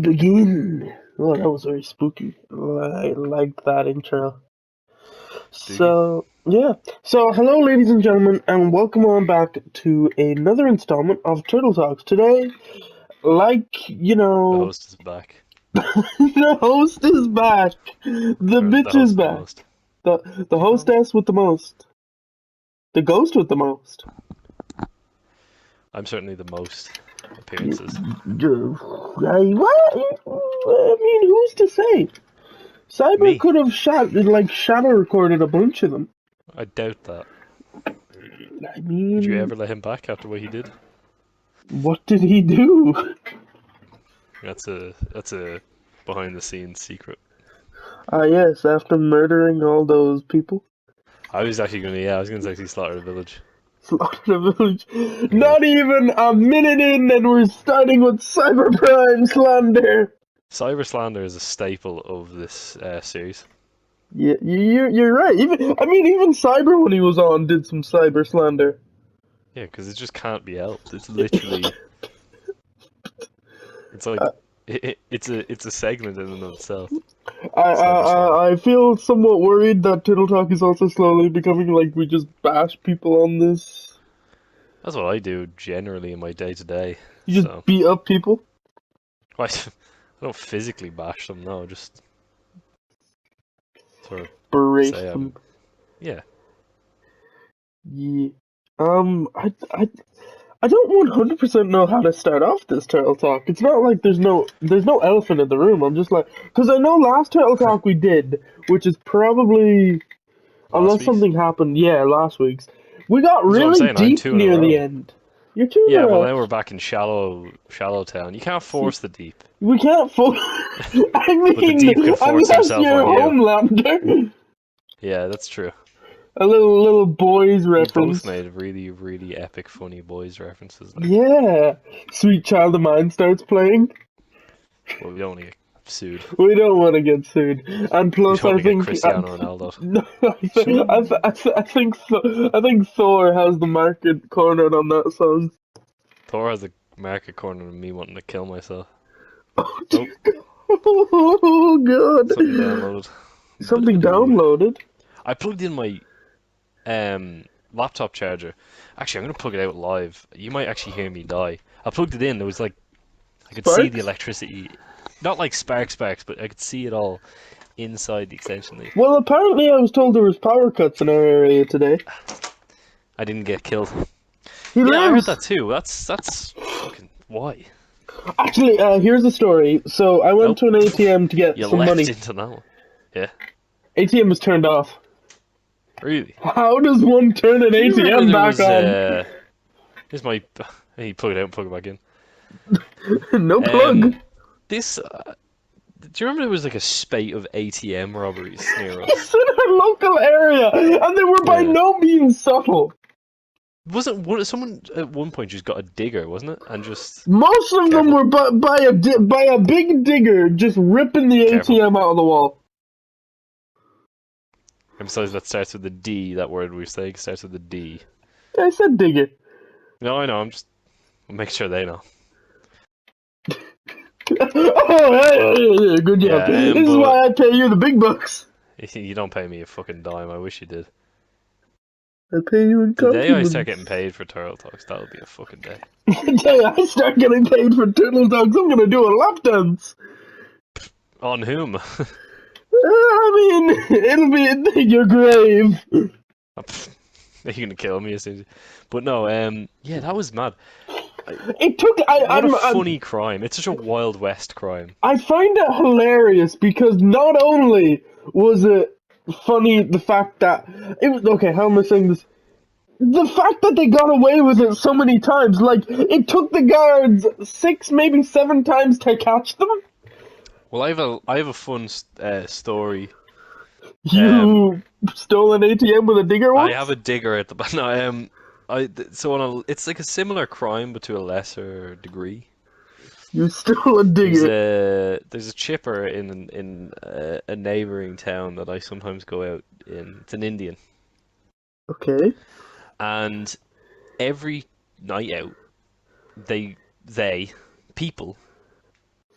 begin. Oh, that was very spooky. I liked that intro. Diggy. So hello, ladies and gentlemen, and welcome on back to another installment of Turtle Talks. Today, The host is back. the host is back. The Or the bitch is host with the back. most. The hostess with the most. The ghost with the most. I'm certainly the most appearances. What? I mean, who's to say? Cyber Me? could have shadow recorded a bunch of them. I doubt that. I Would you mean, ever let him back after what he did? what did he do? That's a behind the scenes secret. Yes, after murdering all those people, I was gonna actually slaughter the village. slaughtered a village. Yeah. Not even a minute in, and we're starting with cybercrime slander. Cyber slander is a staple of this series. Yeah, you're right. Even Cyber when he was on did some cyber slander. Yeah, because it just can't be helped. It's literally, it's like, it's a segment in and of itself. I, Cyber slander. I feel somewhat worried that Tittle Talk is also slowly becoming like we just bash people on this. That's what I do generally in my day to day. You So, just beat up people. I don't physically bash them. No, just sort of Berate say them. yeah. Yeah. I don't 100% know how to start off this Turtle Talk. It's not like there's no elephant in the room. I'm just like, because I know last Turtle Talk we did, which is probably, Last unless week's. something happened, yeah, last week's. We got That's what I'm really saying. I'm deep two in a near the row. end. You're two in Yeah, a well row. now we're back in shallow town. You can't force the deep, We can't I but the deep mean, can force unless himself you're on you. Homelander. Yeah, that's true. A little boys We both reference. made really epic, funny boys references there. Yeah. Sweet Child of Mine starts playing. Well, we don't want to get sued. We don't want to get sued, and We plus, just want I to get think Cristiano Ronaldo. no, Sue. I think Thor has the market cornered on that song. Thor has a market corner of me wanting to kill myself. Oh, Oh, oh something god! downloaded. Something Boo. downloaded. I plugged in my laptop charger. Actually, I'm gonna plug it out live. You might actually hear me die. I plugged it in. There was like I could see the Sparks. electricity, not like sparks, but I could see it all inside the extension lead. Well, apparently, I was told there was power cuts in our area today. I didn't get killed. He Yeah, I heard lives. that too. That's fucking why? Actually, here's the story. So I went Nope. to an ATM to get You some leapt money. into that one. Yeah, ATM was turned off. really. How does one turn an Do you remember ATM there back was on? Here's my. He plug it out and plug it back in. No plug. Um, this. Do you remember there was like a spate of ATM robberies near It's us? in our local area, and they were by Yeah. no means subtle. Wasn't one, someone at one point just got a digger, wasn't it? And just Most of them careful, were by a big digger just ripping the careful. ATM out of the wall. And besides, that starts with the D. That word we say starts with the D. I said digger. No, I know. I'll make sure they know. Oh, hey, good job. Yeah, This is but why I pay you the big bucks. you don't pay me a fucking dime. I wish you did. I pay you in The day I start getting compliments. paid for Turtle Talks, that'll be a fucking day. The day I start getting paid for turtle dogs, I'm gonna do a lap dance. On whom? I mean, it'll be in your grave. Are you gonna kill me as soon as... But no, yeah, that was mad. It took. What a funny crime. It's such a Wild West crime. I find it hilarious because not only was it funny the fact that it was okay. How am I saying this? The fact that they got away with it so many times, like it took the guards 6, maybe 7 times to catch them. Well, I have a fun story. You stole an ATM with a digger I have once? a digger at the back. No, so it's like a similar crime, but to a lesser degree. You stole a digger. There's a chipper in a neighboring town that I sometimes go out in. It's an Indian, Okay. and every night out, they people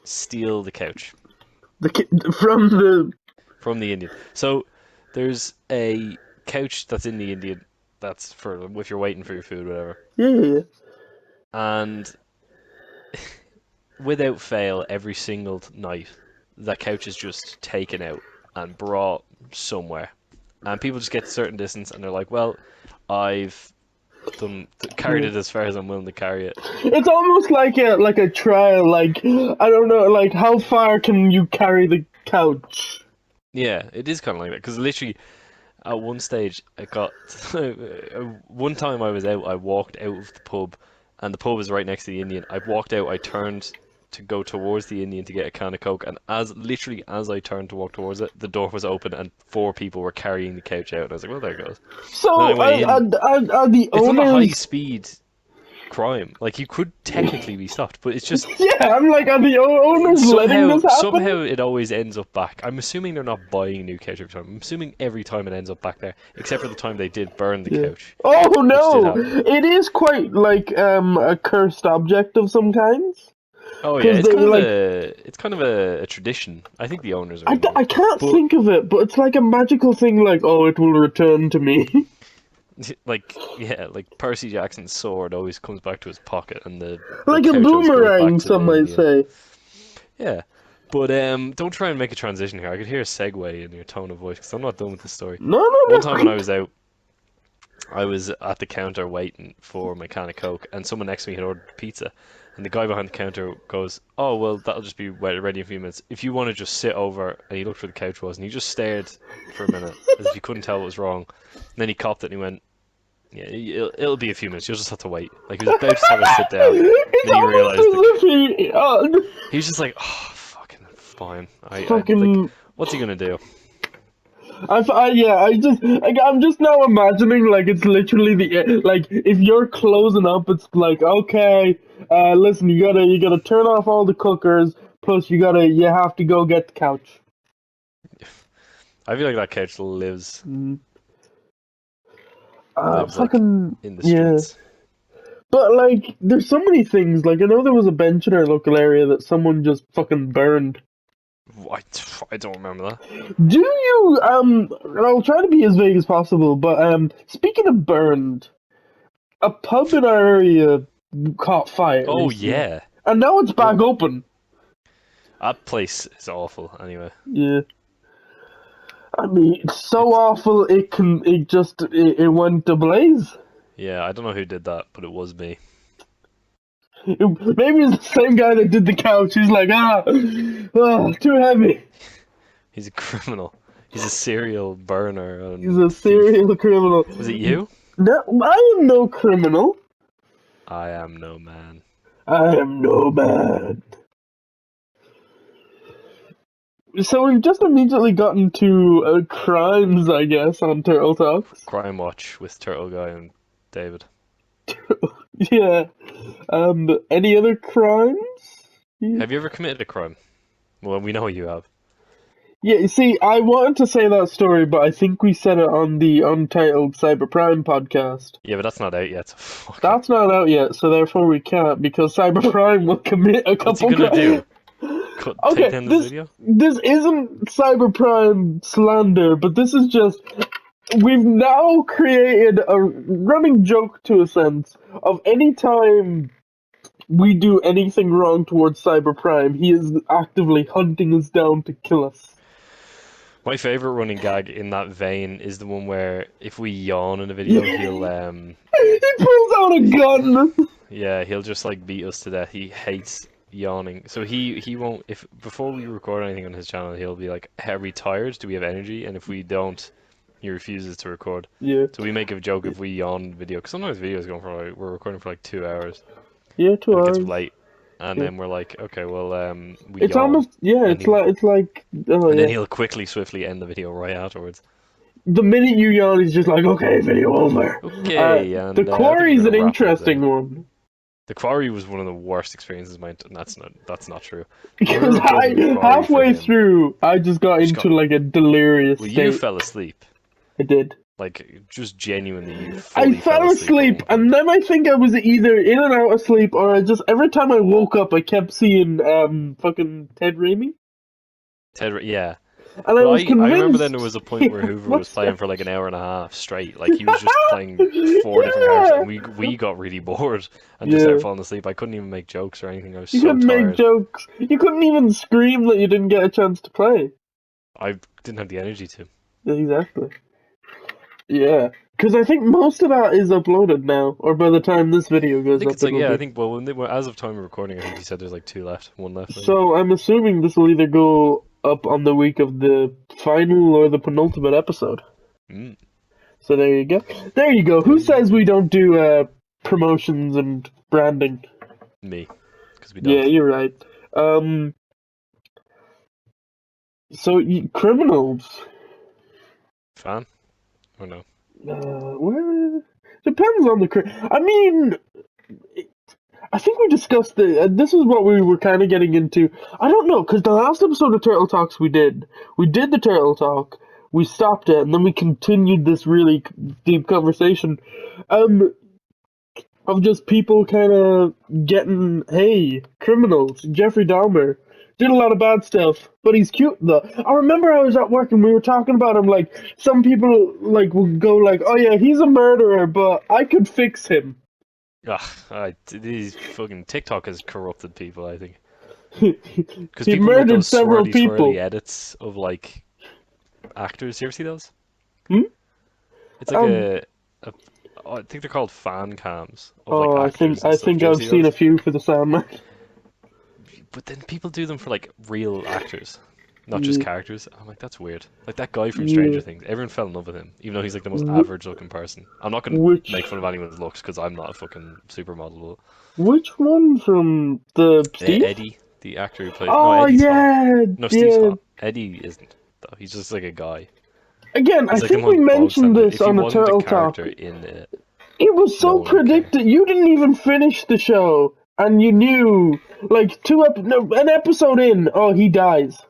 steal the couch From the from the Indian. So there's a couch that's in the Indian that's for if you're waiting for your food, whatever. yeah. And without fail, every single night, that couch is just taken out and brought somewhere. And people just get a certain distance and they're like, well, I've carried Yeah. it as far as I'm willing to carry it. It's almost like a trial. Like I don't know. Like how far can you carry the couch? Yeah, it is kind of like that because literally at one stage I got one time I was out, I walked out of the pub and the pub was right next to the Indian. I walked out, I turned to go towards the Indian to get a can of Coke, and as I turned to walk towards it, the door was open and four people were carrying the couch out. And I was like, well, there it goes. Then I So went in. are the It's not a high owners? speed crime. Like you could technically be stopped, but it's just Yeah, I'm like, are the owners letting this happen? somehow it always ends up back. I'm assuming they're not buying a new couch every time. I'm assuming every time it ends up back there, except for the time they did burn the Yeah. couch, Oh which did no, happen. it is quite like a cursed object of some kinds. Oh yeah, Because it's they kind of like, a tradition. I think the owners are into I it, can't but think of it, but it's like a magical thing. Like, oh, it will return to me. like yeah, like Percy Jackson's sword always comes back to his pocket, and the Like a couch always goes back boomerang, to the some might Indian. say. Yeah. But don't try and make a transition here. I could hear a segue in your tone of voice because I'm not done with the story. No, One no, time when no. I was out, I was at the counter waiting for my can of Coke, and someone next to me had ordered pizza. And the guy behind the counter goes, "Oh, well, that'll just be ready in a few minutes. If you want to just sit over," and he looked where the couch was, and he just stared for a minute as if he couldn't tell what was wrong. And then he copped it and he went, "Yeah, it'll be a few minutes. You'll just have to wait." Like he was about to tell us to sit down, It's then he almost realized as that if he was just like, "Oh, fucking fine. I like, fucking. what's he gonna do?" Yeah, I'm just now imagining like it's literally like if you're closing up, it's like okay, listen, you gotta turn off all the cookers, plus you have to go get the couch. I feel like that couch lives Mm. like Fucking in the yeah. streets. But like, there's so many things. Like I know there was a bench in our local area that someone just fucking burned. I, I don't remember that. Do you I'll try to be as vague as possible, but speaking of burned, a pub in our area caught fire Oh recently. yeah, And now it's back what? open. That place is awful. Anyway, Yeah. I mean, it's so awful it went ablaze. yeah, I don't know who did that, but it was me. Maybe it's the same guy that did the couch. He's like, too heavy. He's a criminal. He's a serial burner He's and a thief. serial criminal. Was it you? No, I am no criminal. I am no man. I am no man. So we've just immediately gotten to crimes, I guess, on Turtle Talks. Crime Watch with Turtle Guy and David. Yeah. Any other crimes? Have you ever committed a crime? Well, we know you have. Yeah, you see, I wanted to say that story, but I think we said it on the Untitled Cyberprime podcast. Yeah, but that's not out yet. So fuck it. That's not out yet, so therefore we can't, because Cyberprime will commit a What's he couple gonna do? Take Okay, down this video? this isn't Cyberprime slander, but this is just... We've now created a running joke, to a sense, of any time we do anything wrong towards Cyberprime, he is actively hunting us down to kill us. My favorite running gag in that vein is the one where if we yawn in a video, he'll He pulls out a gun! yeah, he'll just like beat us to death. He hates yawning. So he won't if before we record anything on his channel, he'll be like, "Are we tired? Do we have energy?" And if we don't, he refuses to record. Yeah. So we make a joke if we yawn in video, because sometimes videos going for like we're recording for like 2 hours. Yeah, 2 And it hours. gets late, and Yeah. then we're like, okay, well, we It's yawn, almost, yeah, and it's like, oh and then yeah. he'll quickly, swiftly end the video right afterwards. The minute you yawn, he's just like, okay, video over. Okay, and The I think quarry's we're an gonna wrap it up interesting there. one. The quarry was one of the worst experiences of mine, and that's not true. Because recording the quarry for halfway him. through, I just got Just into got- like a delirious Well, state. you fell asleep. I did. Like, just genuinely, you I fully fell fell asleep at asleep, one and point. then I think I was either in and out of sleep, or I just every time I woke up, I kept seeing fucking Ted Raimi, Yeah. and I But was I remember then there convinced was a point he where Hoover was was. playing for like an hour and a half straight. Like he was just playing four different characters, Yeah, and we got really bored and just started yeah. falling asleep. I couldn't even make jokes or anything. I was You so couldn't make tired. jokes. You couldn't even scream that you didn't get a chance to play. I didn't have the energy to. Exactly. Yeah, because I think most of that is uploaded now, or by the time this video I goes think up, it's like it'll yeah. I be. think well, as of time of recording, I think he said there's like two left, one left maybe. So I'm assuming this will either go up on the week of the final or the penultimate episode. Mm, So there you go. There you go. there Who you says go. we don't do promotions and branding? Me, because we Yeah, don't. you're right. Um, so criminals. Fan or no? Well, depends on the I mean, I think we discussed the. This is what we were kind of getting into. I don't know, because the last episode of Turtle Talks we did the Turtle Talk, we stopped it, and then we continued this really deep conversation, um, of just people kind of getting, hey, criminals. Jeffrey Dahmer did a lot of bad stuff, but he's cute though. I remember I was at work and we were talking about him. Like some people like will go like, oh yeah, he's a murderer, but I could fix him. These fucking TikTok has corrupted people. I think because He people make murdered those several swirly twirly people. edits of like actors. You ever see those? Hmm? It's like Um. a oh, I think they're called fan cams of like Oh, actors and I stuff. think Do you ever I've see seen a those? few for the Sandman. But then people do them for like real actors, not just Yeah. characters. I'm like, that's weird. Like that guy from Stranger Yeah. Things, everyone fell in love with him, even though he's like the most Wh- average looking person. I'm not gonna make which fun of anyone's looks because I'm not a fucking supermodel. which one from the Steve? Eddie, the actor who plays, no, Oh Eddie's fine. yeah, No, Steve's yeah. hot. Eddie isn't though. He's just like a guy. Again, I He's like the think we most bog mentioned standard. this If he on a wasn't a Turtle Talk. character in it, It was no so one would care. predicted. You didn't even finish the show, and you knew, like no, an episode in, oh, he dies.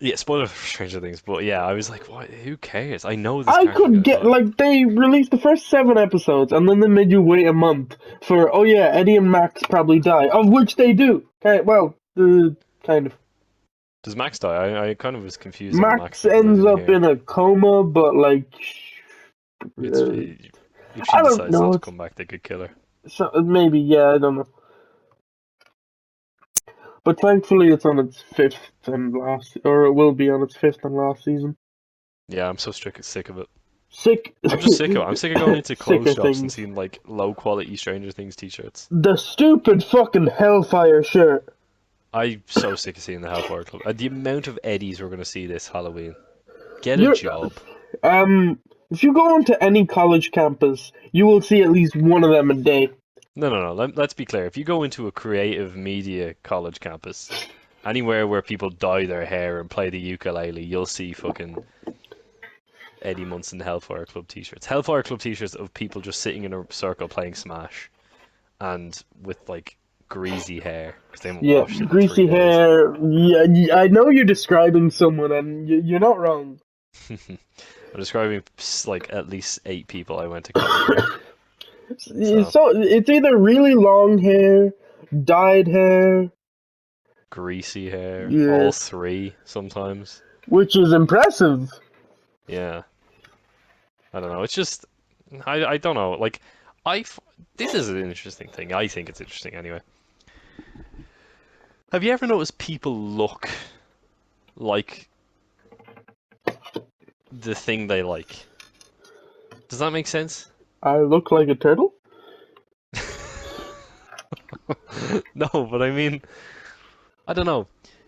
Yeah, spoiler for Stranger Things, but yeah, I was like, what? Who cares? I know this I character's could gonna get die. like they released the first 7 episodes, and then they made you wait a month for. Oh yeah, Eddie and Max probably die, of which they do. Well, kind of. Does Max die? I kind of was confused on Max Max because I ends didn't up hear. in a coma, but like, It's uh, if she I don't decides not know. to It's come back, they could kill her. maybe yeah, I don't know. But thankfully, it's on its fifth and last, or it will be on its fifth and last season. Yeah, I'm so sick of it. Sick, I'm just sick of it. I'm sick of going into clothes sicker shops and things. seeing like low quality Stranger Things t-shirts. The stupid fucking Hellfire shirt. I'm so sick of seeing the Hellfire Club. The amount of Eddies we're gonna see this Halloween. Get a You're, job. if you go onto any college campus, you will see at least one of them a day. No. Let's be clear. If you go into a creative media college campus, anywhere where people dye their hair and play the ukulele, you'll see fucking Eddie Munson Hellfire Club t-shirts. Hellfire Club t-shirts of people just sitting in a circle playing Smash and with like greasy hair because they haven't Yeah, washed it in three greasy days. hair. Yeah, I know you're describing someone, and you're not wrong. I'm describing like at least 8 people I went to college with. So So it's either really long hair, dyed hair, greasy hair, yeah, all three sometimes. which is impressive. Yeah, I don't know. It's just I don't know. Like this is an interesting thing. I think it's interesting anyway. Have you ever noticed people look like the thing they like? Does that make sense? I look like a turtle. No, but I mean, I don't know.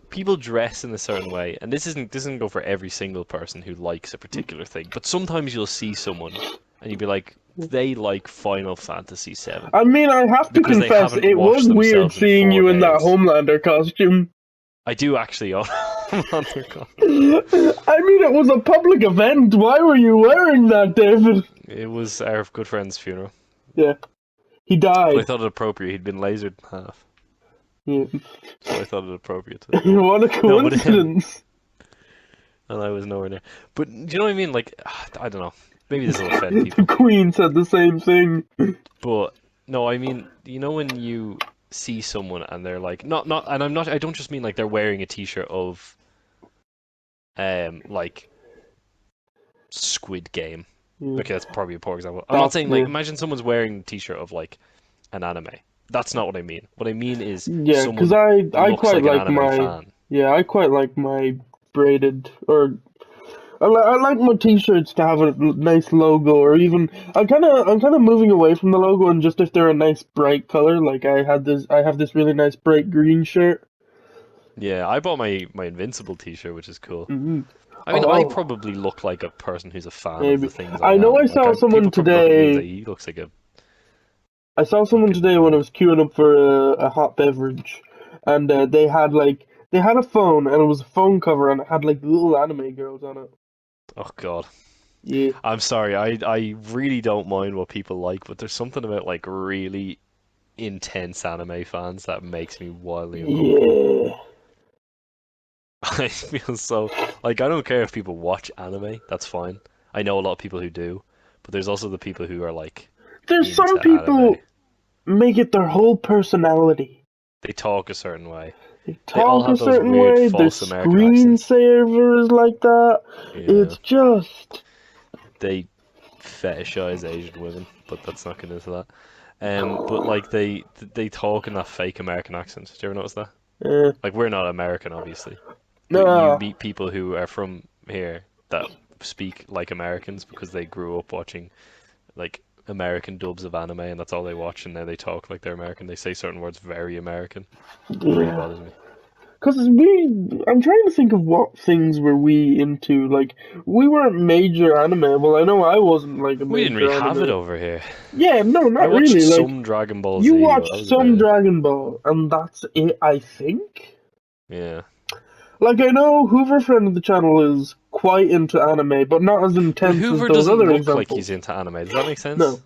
People dress in a certain way, and this doesn't go for every single person who likes a particular thing. But sometimes you'll see someone, and you'll be like, they like Final Fantasy VII I mean, I have to because they confess, haven't it was washed weird themselves in seeing four you in that days. Homelander costume. I do actually own Homelander I mean, it was a public event. Why were you wearing that, David? It was our good friend's funeral, Yeah, he but I died. thought it appropriate. He'd been lasered in half, Yeah. so I thought it appropriate to. What a No, but coincidence. and I was nowhere near. But do you know what I mean? Like, I don't know. maybe this will offend The people, Queen said the same thing. but no, I mean, you know when you see someone and they're like, not, and I don't just mean like they're wearing a t-shirt of, like Squid Game. Yeah, Okay, that's probably a poor example. I'm not that's saying like, yeah, imagine someone's wearing a t-shirt of like an anime. That's not what I mean. What I mean is yeah. Because someone I looks quite like an like anime my fan. yeah, I quite like my braided or I like my t-shirts to have a nice logo, or even I'm kind of moving away from the logo, and just if they're a nice bright color, like I have this really nice bright green shirt. Yeah, I bought my Invincible t-shirt, which is cool. Hmm. I mean, I Oh, probably look like a person who's a fan of the maybe. things I I know I am. Like, saw someone people probably look at me and say today. he looks like a I saw someone fucking today when I was queuing up for a hot beverage, and they had a phone, and it was a phone cover, and it had like little anime girls on it. oh God. Yeah, I'm sorry. I really don't mind what people like, but there's something about like really intense anime fans that makes me wildly uncomfortable. yeah. I feel so like I don't care if people watch anime, that's fine. I know a lot of people who do, but there's also the people who are like There's some into anime. people make it their whole personality. They talk a certain way. They They all talk a have those certain weird way. Their false American accents. screensavers like that. Yeah. It's just They fetishize Asian women, but that's not getting into that. But like they talk in that fake American accent. Did you ever notice that? uh, Like we're not American, obviously, but you nah. meet people who are from here that speak like Americans because they grew up watching like American dubs of anime, and that's all they watch, and now they talk like they're American. They say certain words very American. It really Yeah. bothers me. Cause I'm trying to think of what things were we into. Like, we weren't major anime. Well, I know I wasn't like a We didn't really major have it anime. over here. Yeah, no, I not watched really. Like, some Dragon Ball you Z, but that watched was about some it. Dragon Ball, and that's it, I think. Yeah. Like, I know Hoover, friend of the channel, is quite into anime, but not as But intense as Hoover those doesn't other look like he's examples. into anime. Does that make sense? No.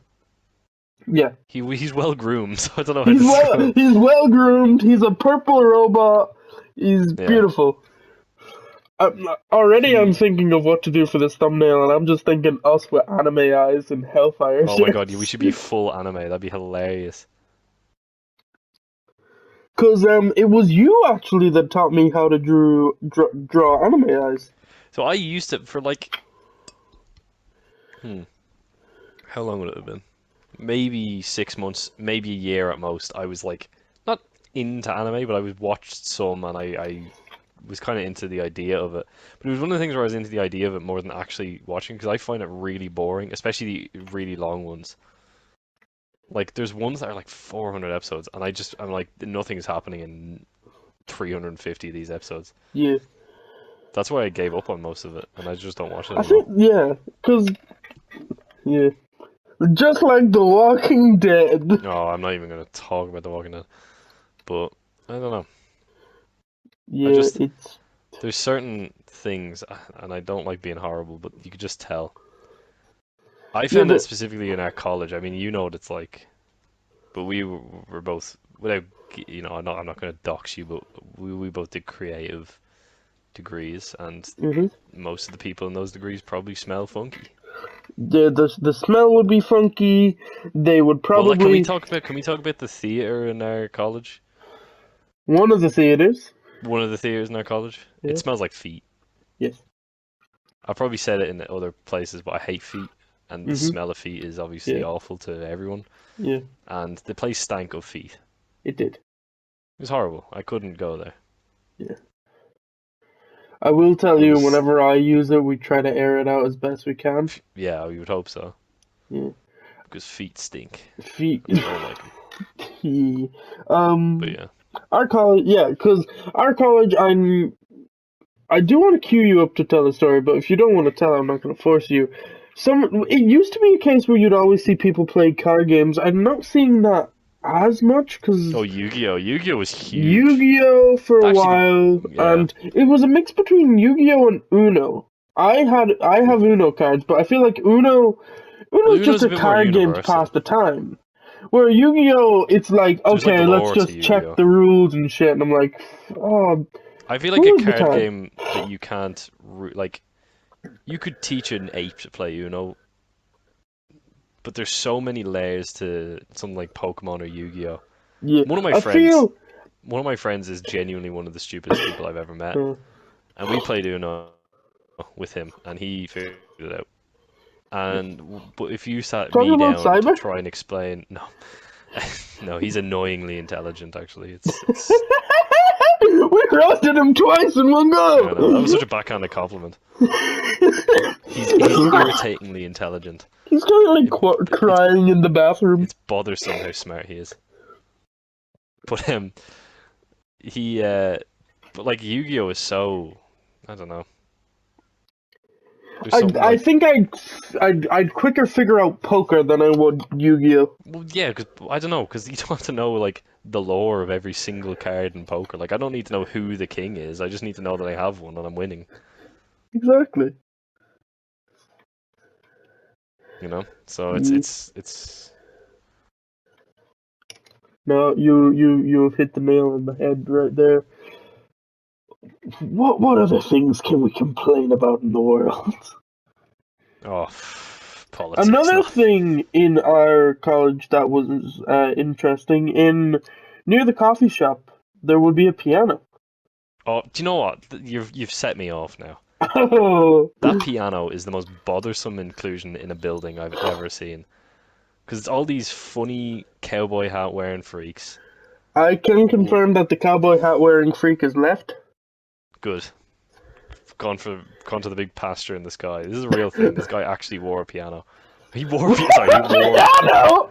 Yeah. He's well groomed, so I don't know how to describe him. He's well groomed. He's a purple robot. He's Yeah. beautiful. Already, I'm He. thinking of what to do for this thumbnail, and I'm just thinking us with anime eyes and Hellfire Oh my god, we shirts. should be full anime. That'd be hilarious. Cause it was you actually that taught me how to draw anime eyes. So I used it for like, hmm, how long would it have been? Maybe 6 months, maybe a year at most. I was like, not into anime, but I was watched some, and I was kind of into the idea of it. But it was one of the things where I was into the idea of it more than actually watching, because I find it really boring, especially the really long ones. Like, there's ones that are like 400 episodes, and I'm like, nothing's happening in 350 of these episodes. Yeah, That's why I gave up on most of it, and I just don't watch it I anymore. think yeah, cause yeah, just like The Walking Dead. No, I'm not even gonna talk about The Walking Dead. But I don't know. I Yeah, just it's there's certain things, and I don't like being horrible, but you could just tell. I yeah, found that but specifically in our college. I mean, you know what it's like, but were both without I'm not gonna dox you, but we both did creative degrees, and mhm. most of the people in those degrees probably smell funky. The smell would be funky. They would Well, like, can we probably talk about the theater in our college? one of the theaters. One of the theaters in our college. It Yeah. smells like feet. Yes. I probably said it in other places, but I hate feet, and the Mhm. smell of feet is obviously Yeah. awful to everyone. Yeah. And the place stank of feet. It did. It was horrible. I couldn't go there. Yeah. I will tell It you, was, whenever I use it, we try to air it out as best we can. yeah, you would hope so, Yeah. because feet stink, Feet. and I don't like them. Yeah. But yeah, Our college, yeah, because our college, I do want to cue you up to tell the story, but if you don't want to tell, I'm not going to force you. It used to be a case where you'd always see people play card games. I'm not seeing that as much because oh, Yu-Gi-Oh! Yu-Gi-Oh! Was huge. Yu-Gi-Oh for a Actually, while, yeah, and it was a mix between Yu-Gi-Oh and Uno. I have Uno cards, but I feel like well, Uno's just Uno's a a bit more card game to universal. pass the time. Where Yu-Gi-Oh, it's like, There's like okay, let's lore to just check Yu-Gi-Oh! the rules and shit, and I'm like, oh, I feel like a who is the card time? game that you can't like. You could teach an ape to play Uno, but there's so many layers to something like Pokemon or Yu-Gi-Oh. Yeah, One of my I friends, feel. one of my friends is genuinely one of the stupidest people I've ever met, Uh, and we played Uno with him, and he figured it out. But if you sat talking me about down to cyber. try and explain, no, no, he's annoyingly intelligent. Actually, it's. We roasted him twice in one I know that was go. such a backhanded compliment. He's irritatingly intelligent. He's currently It, it's crying in the bathroom. it's bothersome how smart he is. But he but like Yu-Gi-Oh is so, I don't know. There's something I like, think I'd quicker figure out poker than I would Yu-Gi-Oh. well, yeah, because I don't know, because you don't have to know like the lore of every single card in poker. Like I don't need to know who the king is. I just need to know that I have one and I'm winning. Exactly. You know. So Mm. it's. No, you've hit the nail on the head right there. What other things can we complain about in the world? Oh, politics. Another No. thing in our college that was interesting, in near the coffee shop there would be a piano. Oh, do you know what? You've set me off now. Oh, That piano is the most bothersome inclusion in a building I've ever seen. Because it's all these funny cowboy hat wearing freaks. I can confirm that the cowboy hat wearing freak is left. Good. Gone to the big pasture in the sky. This is a real thing. This guy actually wore a piano. Sorry, Piano!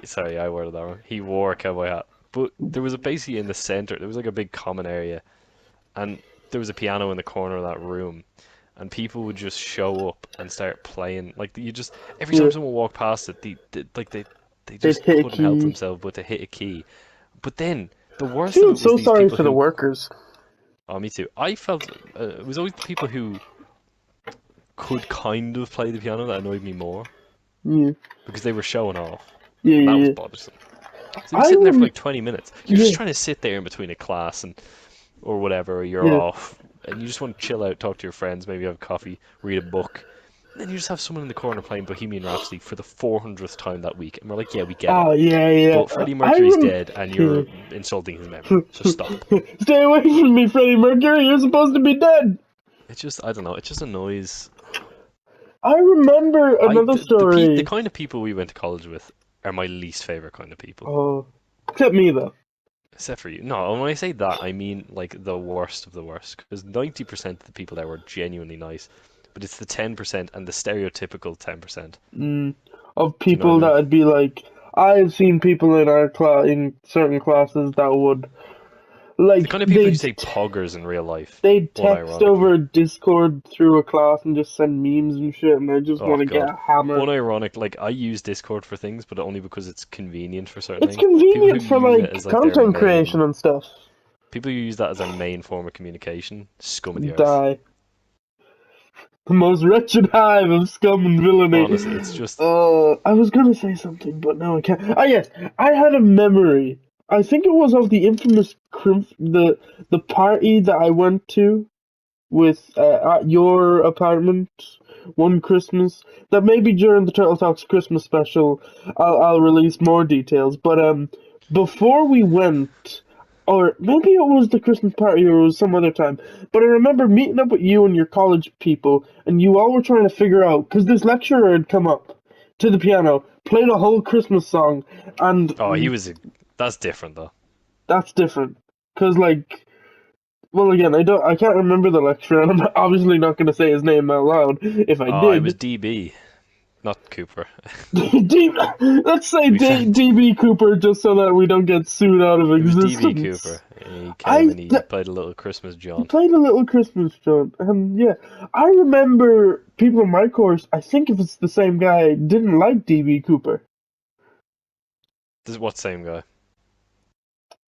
sorry, I worded that wrong. He wore a cowboy hat. But there was basically in the center, there was like a big common area, and there was a piano in the corner of that room, and people would just show up and start playing. Like you just every Yeah, time someone walked past it, they they'd just hit a couldn't help key. themselves but to hit a key. But then the I worst of feel it was so these sorry people for the who. workers. Oh, me too. I felt it was always the people who could kind of play the piano that annoyed me more Yeah, because they were showing off. yeah, That was yeah. bothersome. So you'd be I sitting there for rem like 20 minutes. You're just Yeah, trying to sit there in between a class and or whatever, or you're yeah. off, and you just want to chill out, talk to your friends, maybe have coffee, read a book. And then you just have someone in the corner playing Bohemian Rhapsody for the 400th time that week, and we're like, yeah, we get it. Oh yeah, yeah. But Freddie I Mercury's dead, and yeah. you're insulting his memory. So stop. Stay away from me, Freddie Mercury. You're supposed to be dead. It just, I don't know, it just annoys. I remember I another the story. kind of people we went to college with are my least favorite kind of people. Oh, except me though. Except for you. No, when I say that, I mean like the worst of the worst. Because 90% of the people there were genuinely nice, but it's the 10% and the stereotypical 10%. Mm, of Do you know what I people mean? that would be like, I've seen people in our class in certain classes that would The like kind of people you say poggers in real life, they'd text unironically. over Discord through a class and just send memes and shit, and I just Oh want to get God. a hammer. Unironic, like I use Discord for things, but only because it's convenient for certain It's things. People who convenient for use it like as like their content creation main, and stuff. people who use that as their main form of communication, scum of the earth. Die. The most wretched hive of scum and villainy. Honestly, it's just I was gonna say something, but now I can't. Ah, yes, I had a memory. I think it was of the infamous the party that I went to with at your apartment one Christmas. That maybe during the Turtle Talks Christmas special, I'll release more details. But before we went, or maybe it was the Christmas party, or it was some other time. But I remember meeting up with you and your college people, and you all were trying to figure out because this lecturer had come up to the piano, played a whole Christmas song, and oh, that's different though. that's different. Cause like, well, again, I can't remember the lecturer, and I'm obviously not going to say his name out loud. If I Oh, it was did, DB, not Cooper. Let's say We found DB Cooper, just so that we don't get sued out of it was DB existence. Cooper. He came I and he played a little Christmas He jaunt. played a little Christmas joint, and yeah, I remember people in my course. I think if it's the same guy, didn't like DB Cooper, This is what same guy?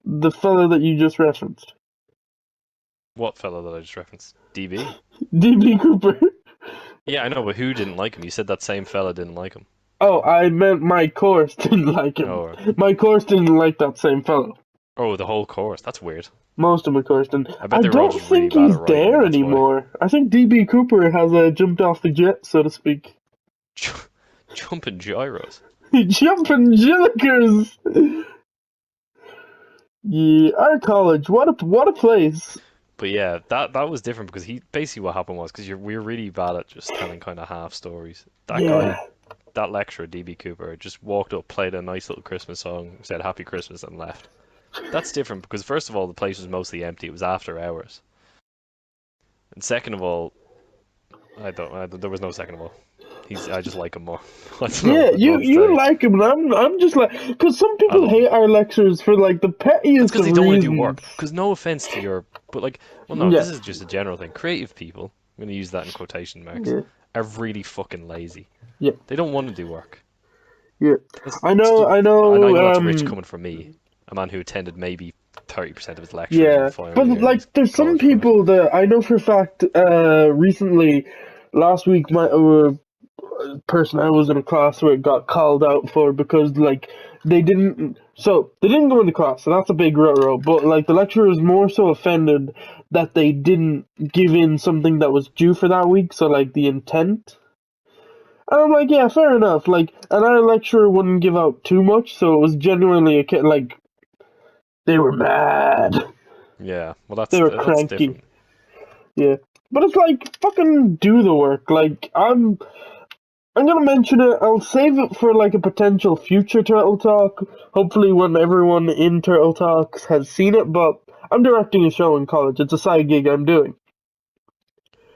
the fellow that you just referenced. What fellow that I just referenced? DB? DB Cooper. Yeah, I know, but who didn't like him? You said that same fella didn't like him. Oh, I meant my course didn't like him. Oh, My course didn't like that same fellow. oh, the whole course. That's weird. Most of my course didn't. I bet I they were all don't just really think bad he's at writing, there and that's why. anymore. I think DB Cooper has jumped off the jet, so to speak. Jumping gyros. Jumping jillikers. Yeah, our college. What a place. But yeah, that was different because he basically what happened was because we're really bad at just telling kind of half stories. That guy, Yeah. that lecturer, DB Cooper, just walked up, played a nice little Christmas song, said Happy Christmas, and left. That's different because first of all, the place was mostly empty. It was after hours, and second of all, there was no second of all. I just like him more. I don't know Yeah, what to tell you you. like him, and I'm just like, because some I people love him. hate our lectures for like the That's pettiest because of they don't want to do reasons. work. Because no offense to your, but like, well, no, Yeah, this is just a general thing. Creative people, I'm going to use that in quotation marks, yeah, are really fucking lazy. yeah, They don't want to do work. yeah. That's, I know, I and I know. know that's rich coming from me, a man who attended maybe 30% of his lectures in the Yeah, final but year of his like, there's some college course. people that I know for a fact. Recently, last week, my person I was in a class with got called out for because like they didn't go into class, so that's a big row. But like the lecturer was more so offended that they didn't give in something that was due for that week, so like the intent. And I'm like, yeah, fair enough. Like, and our lecturer wouldn't give out too much, so it was genuinely like they were mad, Yeah, well, they were that's cranky. different. Yeah, but it's like fucking do the work. Like I'm gonna mention it. I'll save it for like a potential future Turtle Talk. Hopefully, when everyone in Turtle Talks has seen it. But I'm directing a show in college. It's a side gig I'm doing.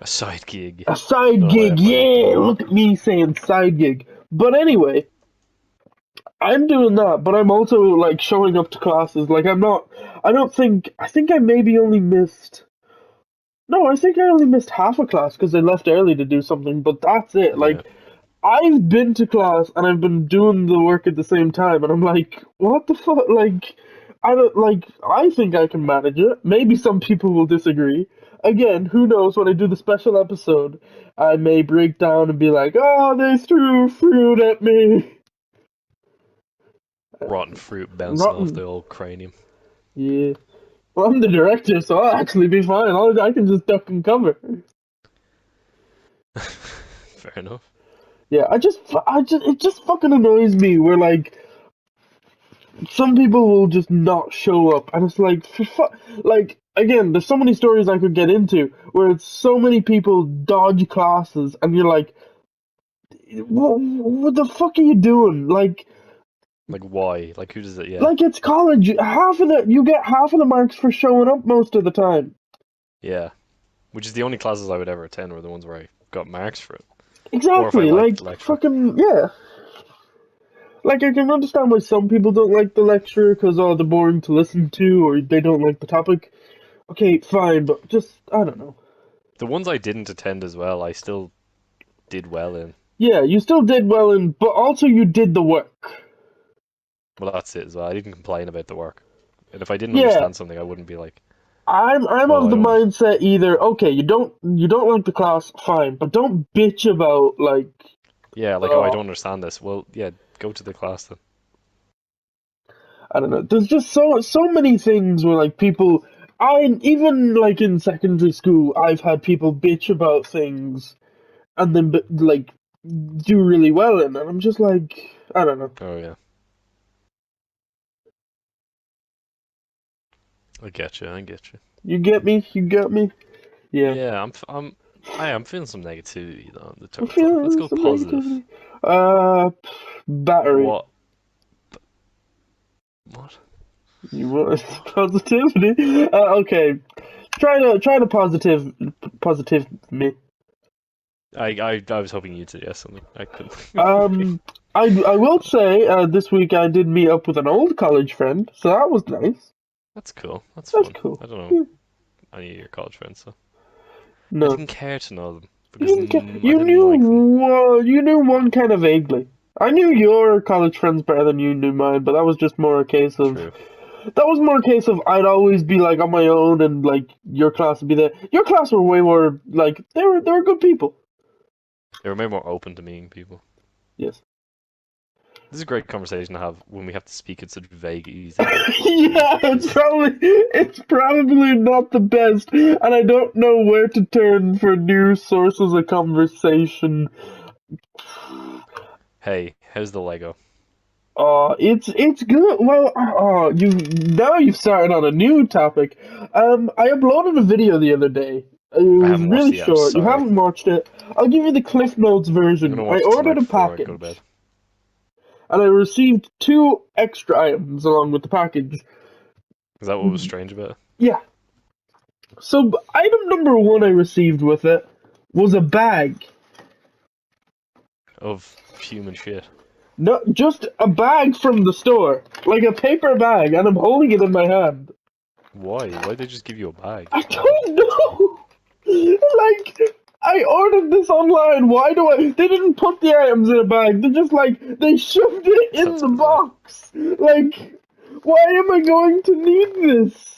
A side gig. A side Don't know why I gig, find that yeah. funny. Look at me saying side gig. But anyway, I'm doing that. But I'm also like showing up to classes. Like I'm not. I don't think. I think I maybe only missed. No, I think I only missed half a class because I left early to do something. But that's it. Yeah. Like I've been to class and I've been doing the work at the same time, and I'm like, what the fuck? Like, I don't like. I think I can manage it. Maybe some people will disagree. Again, who knows? When I do the special episode, I may break down and be like, "Oh, they threw fruit at me." Rotten fruit bouncing off Rotten. the old cranium. Yeah. Well, I'm the director, so I'll actually be fine. I can just duck and cover. Fair enough. Yeah, it just fucking annoys me. Where like some people will just not show up, and it's like, like again, there's so many stories I could get into where it's so many people dodge classes, and you're like, what the fuck are you doing? Like, why? Like, who does it? Yeah. Like it's college. You get half of the marks for showing up most of the time. Yeah. Which is the only classes I would ever attend were the ones where I got marks for it. Or if I Exactly. liked Like the lecturer. fucking yeah. Like I can understand why some people don't like the lecture because they're boring to listen to or they don't like the topic. Okay, fine, but just I don't know. The ones I didn't attend as well, I still did well in. Yeah, you still did well in, but also you did the work. Well, that's it as well. I didn't complain about the work. And if I didn't Yeah, understand something, I wouldn't be like, I'm oh, of I the don't. mindset either. Okay, you don't like the class, fine, but don't bitch about like, Yeah, like, oh, I don't oh, understand this. Well, yeah, go to the class then. I don't know. There's just so many things where like people. I even like in secondary school, I've had people bitch about things and then like do really well in, and I'm just like, I don't know. Oh, yeah. I get you. I get you. You get me? You got me? Yeah. Yeah, I am feeling some negativity though on the I'm total talk. Let's feeling go some positive. negativity. Uh, battery. What? What? You want positivity? Okay. Try to positive me. I was hoping you'd suggest something. I couldn't. Um, I will say this week I did meet up with an old college friend, so that was nice. That's cool. That's That's fun. cool. I don't know Yeah. any of your college friends, so I No, didn't care to know them you because didn't ca- I didn't like them. you knew one kind of vaguely. I knew your college friends better than you knew mine, but that was just more a case of True. that was more a case of I'd always be like on my own and like your class would be there. Your class were way more like they were good people. They were maybe more open to meeting people. Yes. This is a great conversation to have when we have to speak in such vague, easy terms. Yeah, it's probably not the best, and I don't know where to turn for new sources of conversation. Hey, how's the Lego? It's good. Well, you've started on a new topic. I uploaded a video the other day. It I was haven't watched really it yet. I'm short. You sorry. haven't watched it. I'll give you the Cliff Notes I'm version. gonna I watch it ordered tonight a before I go to bed. package, and I received two extra items along with the package. Is that what was strange about it? Yeah. So item number one I received with it was a bag. Of human shit. No, just a bag from the store, like a paper bag, and I'm holding it in my hand. Why? Why'd they just give you a bag? I don't know. Like, I ordered this online. Why do I? They didn't put the items in a bag. They just like they shoved it in That's the bizarre. box. Like, why am I going to need this?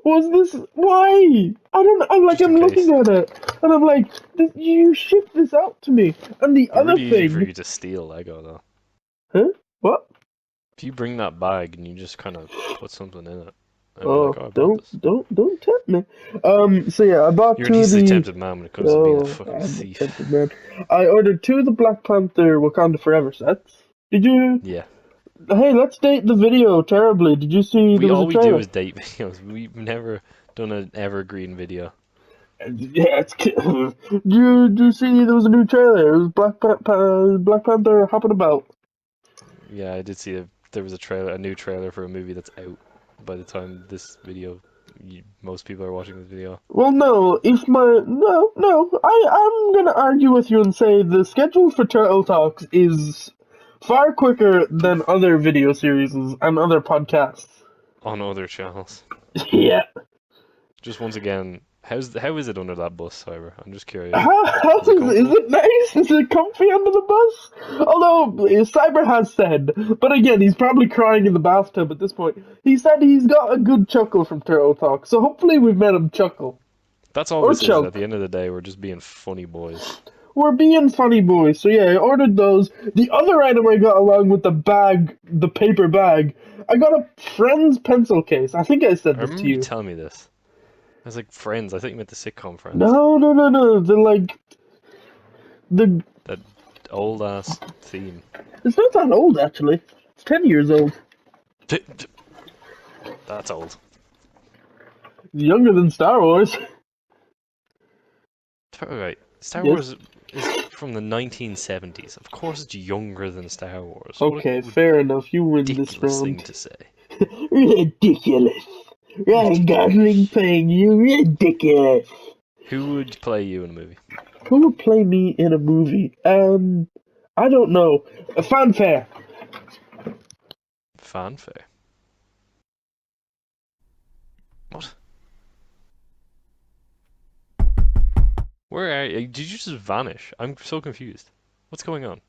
Was this why? I don't. I'm like Just in I'm looking case. at it and I'm like, you shipped this out to me. And the It'd be other really easy for thing, you to steal Lego though. huh? What? If you bring that bag and you just kind of put something in it, I'd be like, Oh, oh, I bought this. don't tempt me. So yeah, I bought You're an two of easily the. tempted man when it comes to being a Oh, fucking I'm a thief. tempted man. I ordered two of the Black Panther Wakanda Forever sets. Did you? Yeah. Hey, let's date the video terribly. Did you see there was a All we do trailer? is date videos. We've never done an evergreen video. Yeah, it's. Do you see there was a new trailer? It was Black Panther hopping about. Yeah, I did see there was a new trailer for a movie that's out by the time this video, most people are watching this video. Well, no, if my no, I'm gonna argue with you and say the schedule for Turtle Talks is far quicker than other video series and other podcasts. On other channels. Yeah. Just once again, how is it under that bus, Cyber? I'm just curious. How Is it is comfortable? it nice? Is it comfy under the bus? Although Cyber has said, but again, he's probably crying in the bathtub at this point. He said he's got a good chuckle from Turtle Talk, so hopefully we've made him chuckle That's all or this is. At the choke. end of the day, we're just being funny boys. We're being funny boys. So yeah, I ordered those. The other item I got along with the bag, the paper bag, I got a friend's pencil case. I think I said I this to remember you you. telling me this. I was like, Friends. I thought you meant the sitcom Friends. No. The That old ass theme. it's not that old actually. It's 10 years old. That's old. It's younger than Star Wars. Right. Star Yes. Wars is from the 1970s. Of course, it's younger than Star Wars. What Okay, a fair enough. You win this ridiculous thing round. to say. Ridiculous. Ryan Gosling Ridiculous. playing you. Ridiculous. Who would play you in a movie? Who would play me in a movie? I don't know. A fanfare. Fanfare. What? Where are you? Did you just vanish? I'm so confused. What's going on?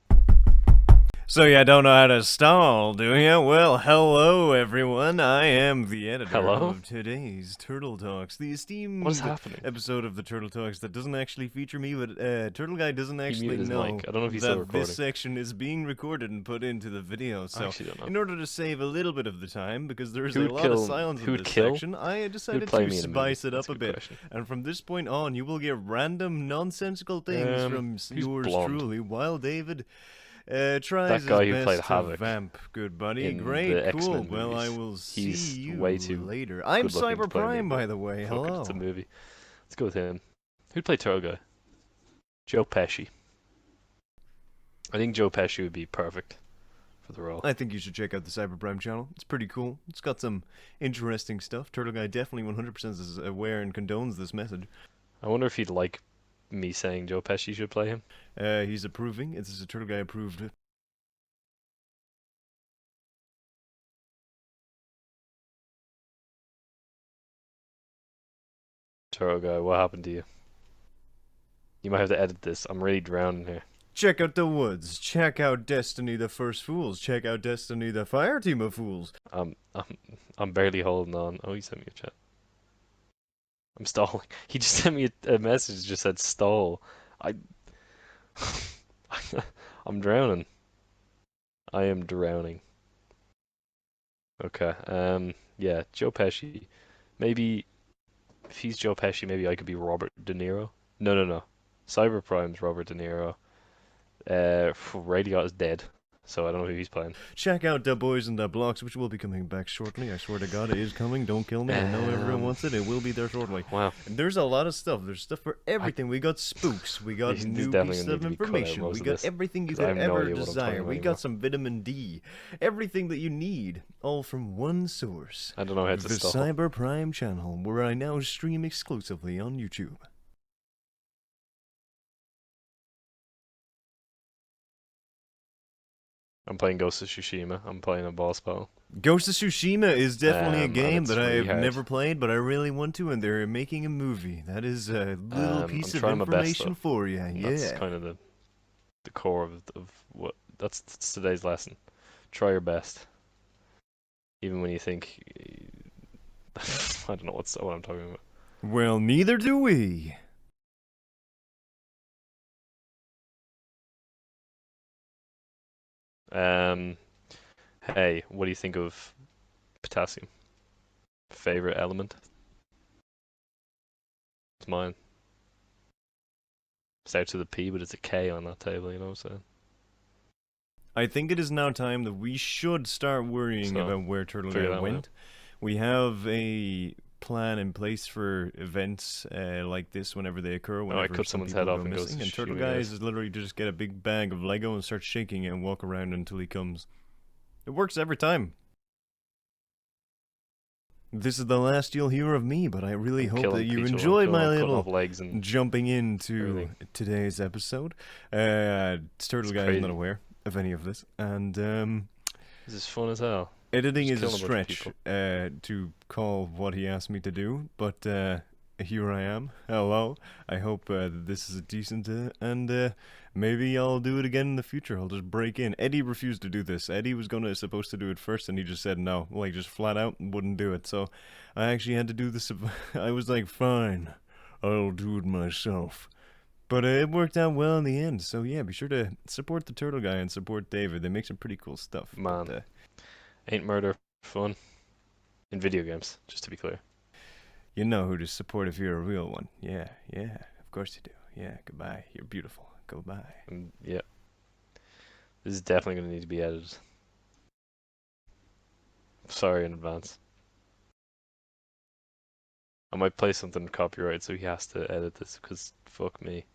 So you don't know how to stall, do you? Well, hello everyone. I am the editor Hello? of today's Turtle Talks, the What is esteemed happening? episode of the Turtle Talks that doesn't actually feature me, but Turtle Guy doesn't He actually muted his know mic. I don't know if he's still that this recording. section is being recorded and put into the video. I So, actually don't know. in order to save a little bit of the time, because there's Who a would lot of kill- silence who in would this kill? section, I decided play to me in a movie? spice it That's up a a good bit. question. And from this point on, you will get random nonsensical things from Who's yours blonde? truly, while David tries That guy his who played best to Havoc vamp. Good buddy. in Great, the cool. X-Men Well, I movies. will see He's you way too later. I'm good looking to Cyber play me, Prime, but by the way. fuck it, it's a Hello. movie. Let's go with him. Who'd play Turtle Guy? Joe Pesci. I think Joe Pesci would be perfect for the role. I think you should check out the Cyber Prime channel. It's pretty cool. It's got some interesting stuff. Turtle Guy definitely 100% is aware and condones this message. I wonder if he'd like me saying Joe Pesci should play him. He's approving. It's a Turtle Guy approved. Turtle Guy, what happened to you? You might have to edit this. I'm really drowning here. Check out the woods. Check out Destiny the First Fools. Check out Destiny the Fire Team of Fools. I'm barely holding on. Oh, he sent me a chat. I'm stalling. He just sent me a message that just said stall. I I'm drowning. I am drowning. Okay. Yeah, Joe Pesci. Maybe if he's Joe Pesci, maybe I could be Robert De Niro. No. Cyberprime's Robert De Niro. Radiot is dead, so I don't know who he's playing. Check out Da Boys and Da Blocks, which will be coming back shortly. I swear to God, it is coming. Don't kill me. I know everyone wants it. It will be there shortly. Wow. And there's a lot of stuff. There's stuff for everything. We got spooks. We got This new definitely pieces gonna of need to be cut out information. most We of got this, everything you 'cause I could have no ever idea what I'm talking desire. about We anymore. got some vitamin D. Everything that you need. All from one source. I don't know how to The stop. Cyber Prime channel, where I now stream exclusively on YouTube. I'm playing Ghost of Tsushima. I'm playing a boss battle. Ghost of Tsushima is definitely a And game it's that really I've hard. never played, but I really want to, and they're making a movie. That is a little I'm piece of trying my best, information though. for you. And Yeah. That's kind of the core of what that's today's lesson. Try your best, even when you think I don't know what I'm talking about. Well, neither do we. Hey, what do you think of potassium? Favorite element? It's mine. Starts with a P, but it's a K on that table. You know what I'm saying? I think it is now time that we should start worrying So, about where Turtle figure Guy that one went. We have a plan in place for events like this whenever they occur. I Whenever cut some someone's people head off go and goes missing, to and Turtle Tsushima, Guy guys. is literally just get a big bag of Lego and start shaking it and walk around until he comes. It works every time. This is the last you'll hear of me, but I really hope that you enjoyed my little legs and jumping into everything. today's episode. Turtle Guy is crazy. not aware of any of this, and this is fun as hell. editing Just is a killing a bunch of stretch people. to call what he asked me to do, but here I am. Hello. I hope this is a decent, and maybe I'll do it again in the future. I'll just break in. Eddie refused to do this. Eddie was supposed to do it first, and he just said no, like just flat out wouldn't do it. So I actually had to do this. I was like, fine, I'll do it myself. But it worked out well in the end. So yeah, be sure to support the Turtle Guy and support David. They make some pretty cool stuff. Man. But, Ain't murder fun in video games? Just to be clear. you know who to support if you're a real one. Yeah, of course you do. Yeah, goodbye. You're beautiful. Goodbye. And yeah, this is definitely going to need to be edited. Sorry in advance. I might play something copyright, so he has to edit this, because fuck me.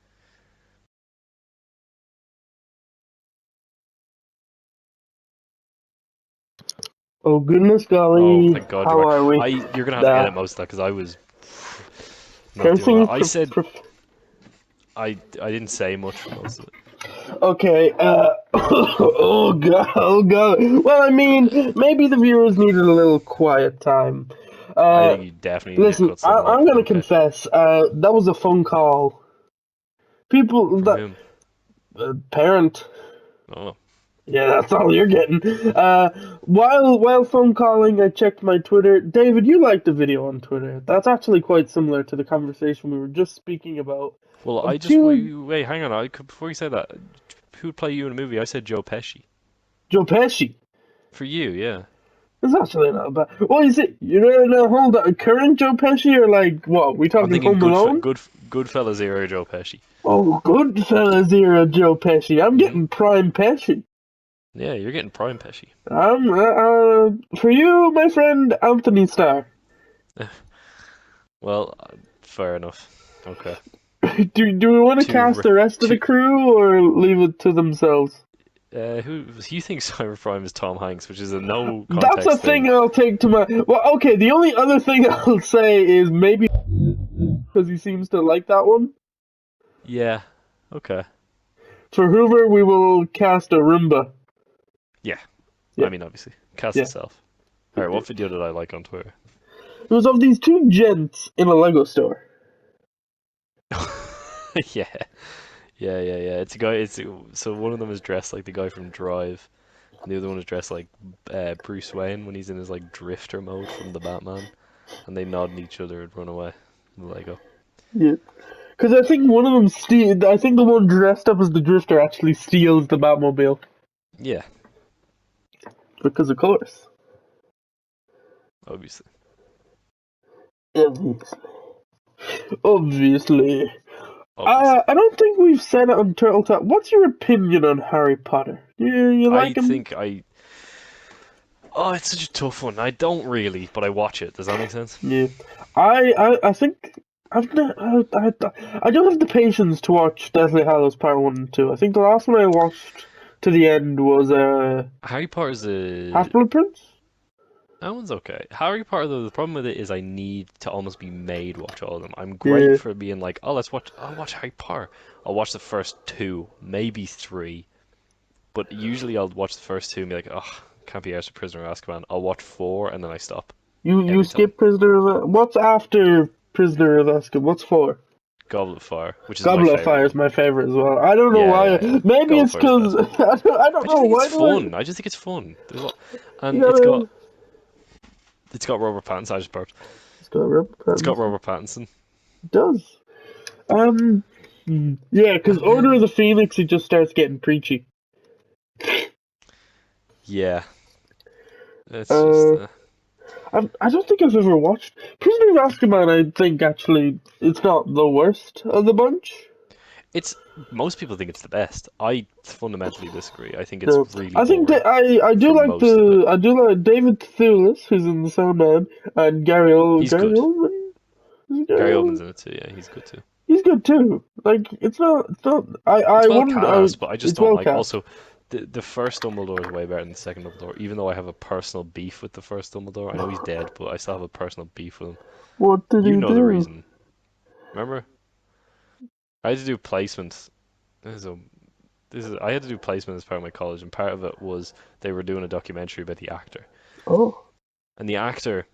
Oh goodness golly! Oh, thank God How are we? you're gonna have to edit most of that, because I was not doing Cursing well. I said I didn't say much for most of it. Okay, oh god, oh god. Well, I mean, maybe the viewers needed a little quiet time. I think you definitely need Listen, to cut some I'm gonna okay. confess, that was a phone call. People, From that, whom? parent. Oh. Yeah, that's all you're getting. While phone calling, I checked my Twitter. David, you liked the video on Twitter. That's actually quite similar to the conversation we were just speaking about. Well, I just Two- wait. Hang on. Before you say that, who'd play you in a movie? I said Joe Pesci. Joe Pesci. For you, yeah. It's actually not bad. What is it? You know, hold on. Current Joe Pesci or like what? We I'm talking thinking Home Alone? Goodfellas era Joe Pesci. Oh, Goodfellas era Joe Pesci. I'm Mhm. getting prime Pesci. Yeah, you're getting prime Pesci. For you, my friend, Anthony Starr. Well, fair enough. Okay. Do we want to Two cast the rest of the crew or leave it to themselves? Who you think Cyber Prime is Tom Hanks, which is a no That's context a thing I'll take to my. Well, okay. The only other thing I'll say is maybe because he seems to like that one. Yeah. Okay. For Hoover, we will cast a Roomba. Yeah. Yeah. I mean, obviously, cast Yeah. itself. All right. What video did I like on Twitter? It was of these two gents in a Lego store. Yeah. It's a guy. So one of them is dressed like the guy from Drive, and the other one is dressed like Bruce Wayne when he's in his like drifter mode from the Batman, and they nod at each other and run away. Lego. Yeah. Because I think one of them I think the one dressed up as the Drifter actually steals the Batmobile. Yeah. Because of course. Obviously. Obviously. obviously. I don't think we've said it on Turtle Talk. What's your opinion on Harry Potter? You I like him? think I. Oh, it's such a tough one. I don't really, but I watch it. Does that make sense? Yeah. I think I've not, I don't have the patience to watch Deathly Hallows Part 1 and 2. I think the last one I watched to the end was Harry Potter's a. Half-Blood Prince. That one's okay. Harry Potter, though, the problem with it is I need to almost be made watch all of them. I'm great Yeah. for being like, oh, I'll watch Harry Potter. I'll watch the first two, maybe three, but usually I'll watch the first two and be like, oh, can't be arsed with Prisoner of Azkaban. I'll watch four and then I stop You every time. skip what's after Prisoner of Azkaban? What's for? Goblet of Fire, which is my Goblet of favorite Fire is one. my favorite as well. I don't know Yeah, why. yeah, yeah. Maybe Goblet of it's Fire is the because best one. I don't I just know think it's why. fun. I just think it's fun. There's a lot, You and gotta. it's got Robert Pattinson. I just burped. It's got Robert It's got Pattinson. Robert Pattinson. It does. Um. Yeah, because And Order of then the Phoenix, it just starts getting preachy. yeah, it's just Uh, I don't think I've ever watched Prisoner of Azkaban. I think actually it's not the worst of the bunch. it's most people think it's the best. I fundamentally disagree. I think it's No, really I think boring that I do for like most of it. I do like David Thewlis, who's in the Sandman, and He's Gary good. Oldman. Is it Gary Gary Oldman? Oldman's in it too. Yeah, he's good too. He's good too. Like it's not. I It's well wouldn't. cast, but I just It's don't well like. cast. Also, the first Dumbledore is way better than the second Dumbledore. Even though I have a personal beef with the first Dumbledore, I know he's dead, but I still have a personal beef with him. What did You he know the do? reason. Remember? I had to do placements. This is a, I had to do placement as part of my college, and part of it was they were doing a documentary about the actor, Oh, and the actor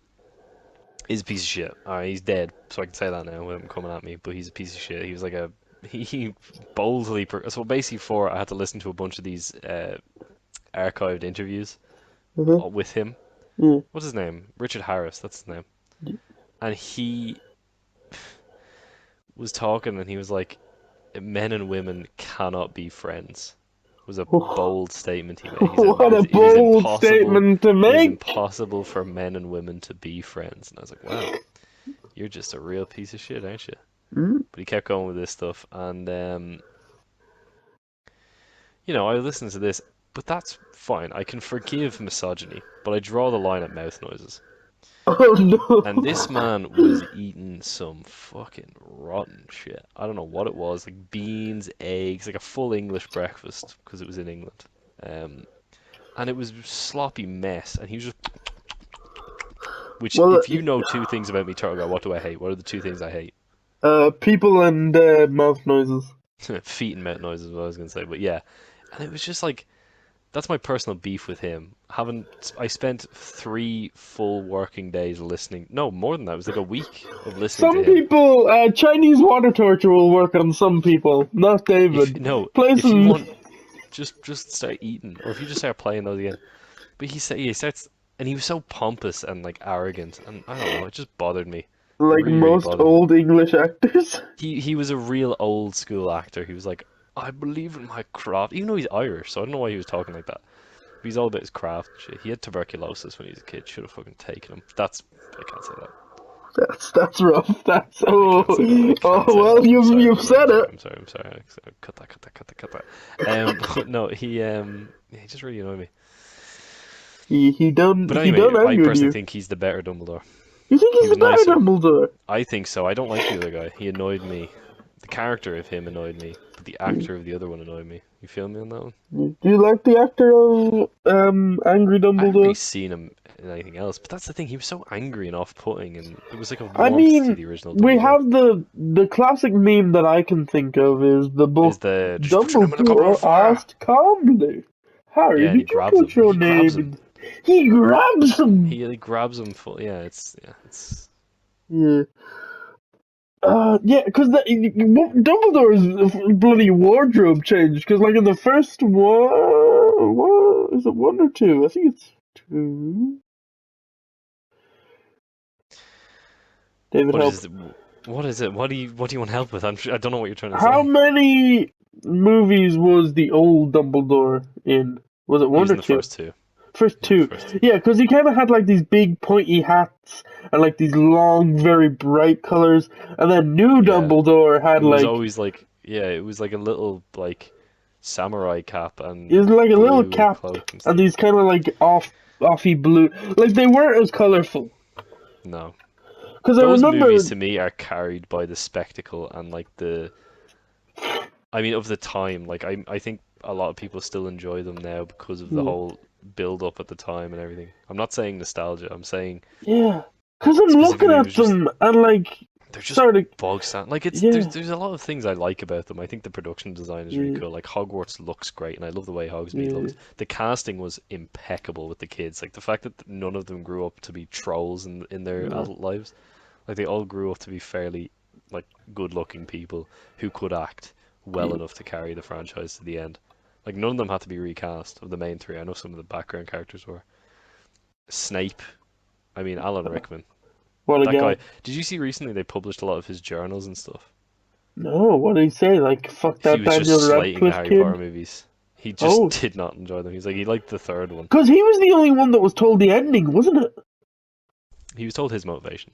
is a piece of shit. He's dead, so I can say that now without him coming at me. But he's a piece of shit. He was like a he boldly so basically for I had to listen to a bunch of these archived interviews uh-huh. with him. Yeah. What's his name? Richard Harris. That's his name. And he was talking, and he was like, "Men and women cannot be friends." Was a bold statement he made. He said What a it is bold impossible. statement to It is make. impossible for men and women to be friends. And I was like, wow, you're just a real piece of shit, aren't you? Mm. But he kept going with this stuff, and I listened to this, but that's fine. I can forgive misogyny, but I draw the line at mouth noises. Oh And this man was eating some fucking rotten shit. I don't know what it was, like beans, eggs, like a full English breakfast because it was in England. And it was sloppy mess, and he was just. Which, no. if you know two things about me, Turtle Guy, what do I hate? What are the two things I hate? People and mouth noises. Feet and mouth noises, is what I was gonna say. But yeah, and it was just like that's my personal beef with him. I spent 3 full working days listening. No, more than that. It was like a week of listening to Some him. people, Chinese water torture will work on some people, not David. If you Places. want, just start eating, or if you just start playing those again. But he starts, and he was so pompous and like arrogant, and I don't know, it just bothered me. It Like really, really most bothered me. old English actors. He was a real old school actor. He was like, I believe in my craft, even though he's Irish, so I don't know why he was talking like that. But he's all about his craft and shit. He had tuberculosis when he was a kid. Should have fucking taken him. I can't say that. That's rough. That's I can't say that. I can't say well that. you've said it. I'm sorry. Cut that. But no, he just really annoyed me. He done But he done anyway, I angered personally you. think he's the better Dumbledore. You think He he's was the better nicer. Dumbledore? I think so. I don't like the other guy. He annoyed me. The character of him annoyed me, but the actor of the other one annoyed me. You feel me on that one? Do you like the actor of Angry I haven't really Dumbledore? seen him in anything else, but that's the thing. He was so angry and off-putting, and there was like a I warmth to mean, the original we Dumbledore. have the classic meme that I can think of is the book Is the just put your name in the goblet of Dumbledore fire? asked calmly, Harry, Yeah, and he did you grabs put him. your He grabs name him. in? He grabs him. He grabs him full. Yeah, it's. Yeah. Yeah, because Dumbledore's bloody wardrobe changed. Because, like, in the first one, what is it, one or two? I think it's two. David, What help. is it? What is it? What do you want help with? I don't know what you're trying to How say. many movies was the old Dumbledore in? Was it He one was or in the two? first two. First Yeah, the two. first two. Yeah, because he kind of had like these big pointy hats and like these long, very bright colors. And then New Yeah. Dumbledore had It was like, always like, yeah, it was like a little like samurai cap it and was like a little blue cap cloak and and stuff. these kind of like offy blue. Like they weren't as colorful. No. Because I Those movies remember, to me are carried by the spectacle and like I mean of the time. Like I think a lot of people still enjoy them now because of the yeah, whole build up at the time and everything. I'm not saying nostalgia. I'm saying yeah. Because I'm looking specifically it at was just them and like, they're just sorry, bog stand. Like it's yeah, there's a lot of things I like about them. I think the production design is really yeah, cool. Like Hogwarts looks great, and I love the way Hogsmeade yeah, looks. The casting was impeccable with the kids. Like the fact that none of them grew up to be trolls in their no, adult lives. Like they all grew up to be fairly like good-looking people who could act well yeah. enough to carry the franchise to the end. Like none of them had to be recast of the main three. I know some of the background characters were. Snape, I mean Alan Rickman. What a That guy. guy. Did you see recently they published a lot of his journals and stuff? No, what did he say? Like, fuck He that was just Daniel slating the Radcliffe Harry Potter kid? movies. He just Oh, did not enjoy them. He's like he liked the third one. because he was the only one that was told the ending, wasn't it? He was told his motivation.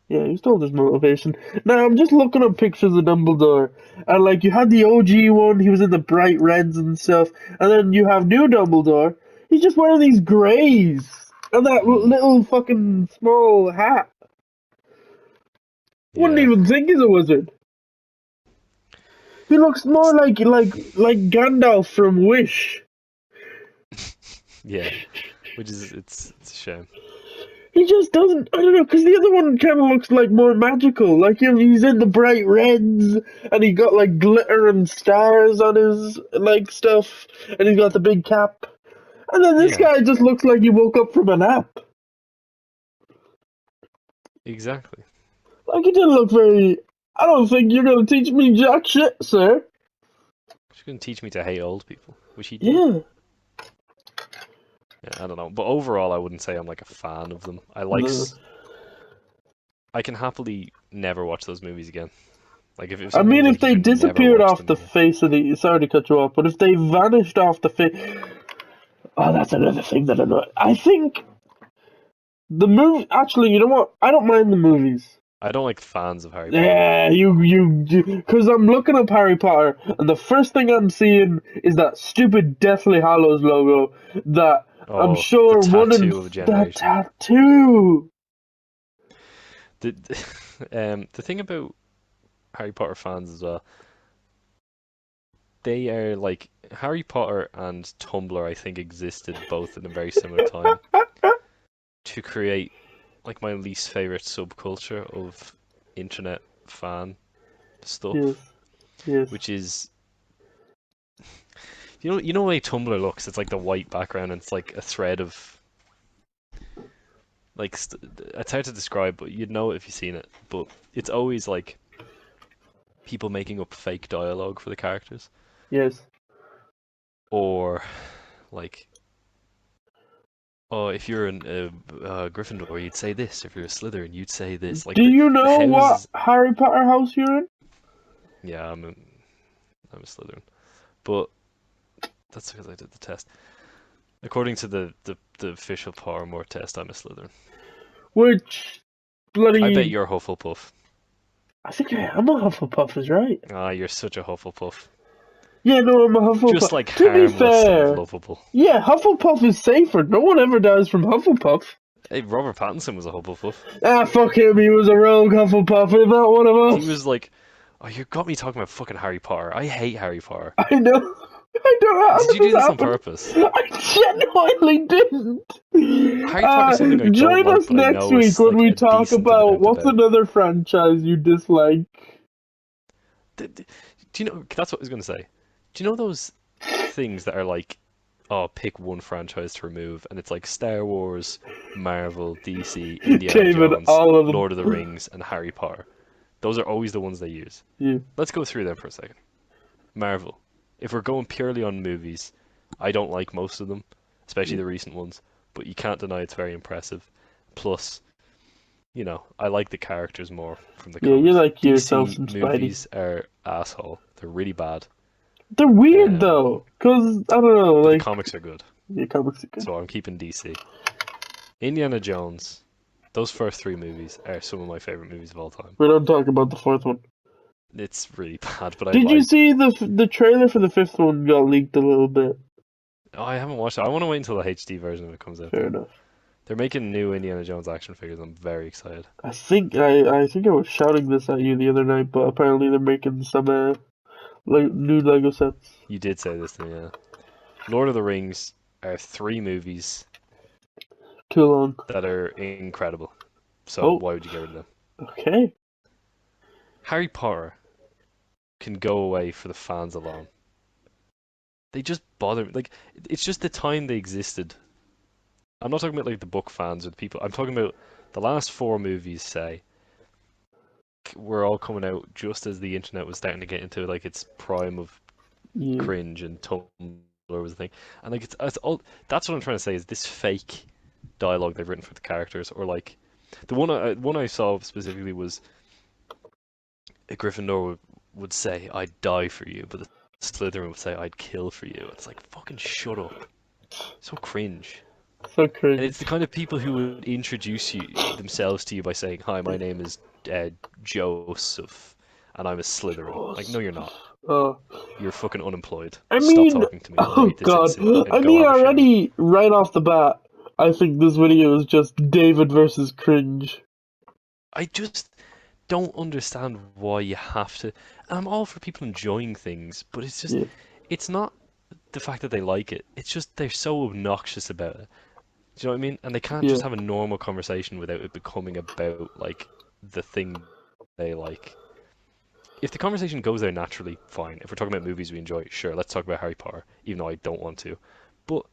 Yeah, he was told his motivation. Now, I'm just looking up pictures of Dumbledore, and like, you had the OG one, he was in the bright reds and stuff, and then you have new Dumbledore, he's just wearing these greys, and that Mm, little fucking small hat. Wouldn't yeah, even think he's a wizard. He looks more it's like Gandalf from Wish. yeah, which is it's a shame. He just doesn't. I don't know, because the other one kind of looks like more magical. Like he's in the bright reds, and he got like glitter and stars on his like stuff, and he's got the big cap. And then this Yeah, guy just looks like he woke up from a nap. exactly. Like he didn't look very. I don't think you're gonna teach me jack shit, sir. She's gonna teach me to hate old people, which he did. Yeah. Yeah, I don't know, but overall, I wouldn't say I'm like a fan of them. No. I can happily never watch those movies again. Like if I someone mean, was if like, you they can never disappeared watch off them the again. face of the. Sorry to cut you off, but if they vanished off the face. Oh, that's another thing that I think the movie. Actually, you know what? I don't mind the movies. I don't like fans of Harry Potter. Yeah, because I'm looking up Harry Potter, and the first thing I'm seeing is that stupid Deathly Hallows logo. That I'm Oh, the sure one in tattoo of a that generation. tattoo. The the thing about Harry Potter fans as well, they are like Harry Potter and Tumblr. I think existed both at a very similar time to create like my least favorite subculture of internet fan Yes, stuff, yes, which is you know the way Tumblr looks. It's like the white background and it's like a thread of like it's hard to describe, but you'd know it if you've seen it. But it's always like people making up fake dialogue for the characters, yes. or like, oh, if you're a Gryffindor, you'd say this. If you're a Slytherin, you'd say this. Like Do you the know what houses. Harry Potter house you're in? Yeah, I'm a Slytherin, but that's because I did the test. According to the official Pottermore test, I'm a Slytherin. Which I bet bloody? you're Hufflepuff. I think I am a Hufflepuff. Is right. Ah, you're such a Hufflepuff. Yeah, no, I'm a Just Hufflepuff. like To be harmless and fair, lovable. yeah, Hufflepuff is safer. No one ever dies from Hufflepuff. Hey, Robert Pattinson was a Hufflepuff. Ah, fuck him. He was a rogue Hufflepuff. He's not one of He us. was like, oh, you got me talking about fucking Harry Potter. I hate Harry Potter. I know. I don't know how Did you do this this on happened. purpose? I genuinely didn't. Harry Potter's something I don't Join like, us but I next know week is when like we a talk decent about amount what's about. another franchise you dislike. Do you know? That's what I was gonna say. Do you know those things that are like, oh, pick one franchise to remove, and it's like Star Wars, Marvel, DC, Indiana David, Jones, all of them. Lord of the Rings, and Harry Potter. Those are always the ones they use. Yeah. Let's go through them for a second. Marvel. If we're going purely on movies, I don't like most of them, especially the recent ones, but you can't deny it's very impressive. Plus, I like the characters more from the Yeah, you comics. like yourself DC some Spidey. movies are asshole. They're really bad. They're weird Um, though, cause I don't know, but the like comics are good. Yeah, comics are good. So I'm keeping DC. Indiana Jones. Those first three movies are some of my favorite movies of all time. We don't talk about the fourth one. It's really bad, but Did you see the trailer for the fifth one got leaked a little bit? Oh, I haven't watched it. I want to wait until the HD version of it comes out. Fair Though. enough. They're making new Indiana Jones action figures. I'm very excited. I think I was shouting this at you the other night, but apparently they're making some new Lego sets. You did say this to me, yeah. Lord of the Rings are 3 movies Too long. that are incredible. So Oh. why would you get rid of them? Okay. Harry Potter can go away for the fans alone. They just bother me. Like, it's just the time they existed. I'm not talking about like the book fans or the people. I'm talking about the last 4 movies, say, were all coming out just as the internet was starting to get into like its prime of Yeah. cringe and Tumblr was the thing. And like it's all that's what I'm trying to say is this fake dialogue they've written for the characters, or like the one I saw specifically was a Gryffindor would say I'd die for you, but the Slytherin would say I'd kill for you. It's like fucking shut up. So cringe. So And cringe. it's the kind of people who would introduce themselves to you by saying, "Hi, my name is Joseph, and I'm a Slytherin." Like, no, you're not. You're fucking unemployed. I Stop mean, talking to me. oh Write this god. and I go mean, have a shower. already, right off the bat, I think this video is just David versus cringe. I just don't understand why you have to. And I'm all for people enjoying things, but it's just, Yeah. it's not the fact that they like it. It's just they're so obnoxious about it. Do you know what I mean? And they can't just Yeah. have a normal conversation without it becoming about like the thing they like. If the conversation goes there naturally, fine. If we're talking about movies we enjoy, sure, let's talk about Harry Potter, even though I don't want to. But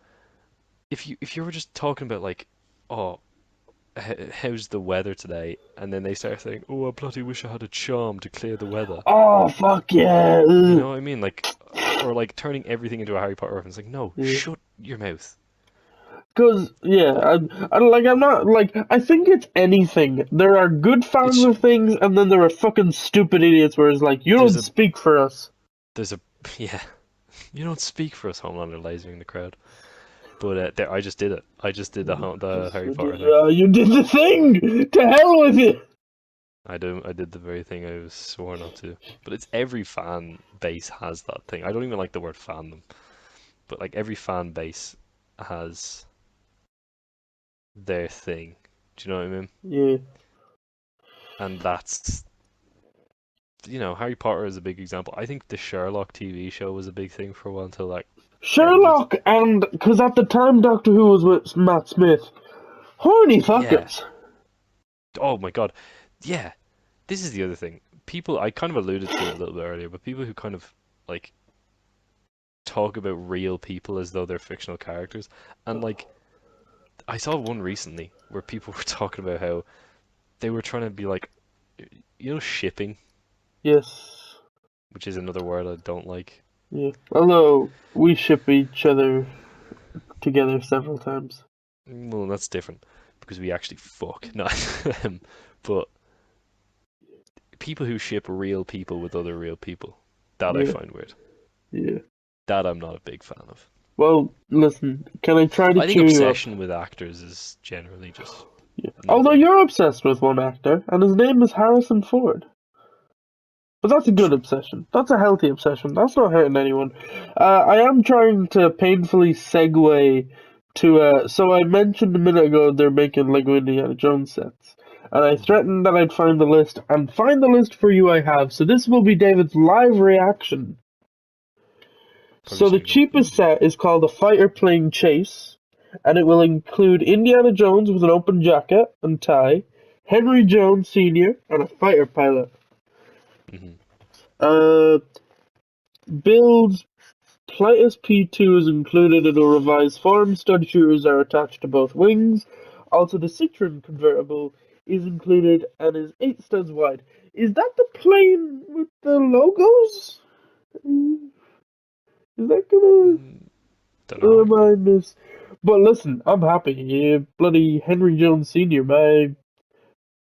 if you were just talking about like, oh, how's the weather today? And then they start saying, oh, I bloody wish I had a charm to clear the weather. Oh, fuck yeah. You know what I mean? Like, or like turning everything into a Harry Potter reference. Like, no, Yeah. shut your mouth. Cause yeah, I'm not like I think it's anything. There are good fans It's of things, and then there are fucking stupid idiots where it's like you There's don't a- speak for us. there's a yeah. You don't speak for us, Homelander lasering in the crowd. But there, I just did it. I just did the Harry Potter thing. You did the thing. To hell with it. I did the very thing I was swore not to. But it's every fan base has that thing. I don't even like the word fandom, but like every fan base has their thing. Do you know what I mean? Yeah. And that's, Harry Potter is a big example. I think the Sherlock TV show was a big thing for a while until like Sherlock, and because at the time Doctor Who was with Matt Smith. Horny fuckers. oh my god, yeah. This is the other thing. People, I kind of alluded to it a little bit earlier, but people who kind of like talk about real people as though they're fictional characters, and like I saw one recently where people were talking about how they were trying to be like, shipping, Yes. which is another word I don't like. Yeah. Although we ship each other together several times. Well, that's different because we actually fuck, not but people who ship real people with other real people, that I Yeah. find weird. Yeah. That I'm not a big fan of. Well, listen. Can I try to I think cheer you up? obsession with actors is generally just. Yeah. not Although good. you're obsessed with one actor, and his name is Harrison Ford. But that's a good obsession. That's a healthy obsession. That's not hurting anyone. I am trying to painfully segue to. So I mentioned a minute ago they're making Lego Indiana Jones sets. And I threatened that I'd find the list, and find the list for you I have. So this will be David's live reaction. Probably So the should go. cheapest set is called a fighter plane chase, and it will include Indiana Jones with an open jacket and tie, Henry Jones Sr., and a fighter pilot. Mhm. Builds Plitus P2 is included in a revised form. Stud shooters are attached to both wings. Also, the Citroen convertible is included and is 8 studs wide. Is that the plane with the logos? Is that gonna Don't know. remind us? But listen, I'm happy. Yeah, bloody Henry Jones Sr., my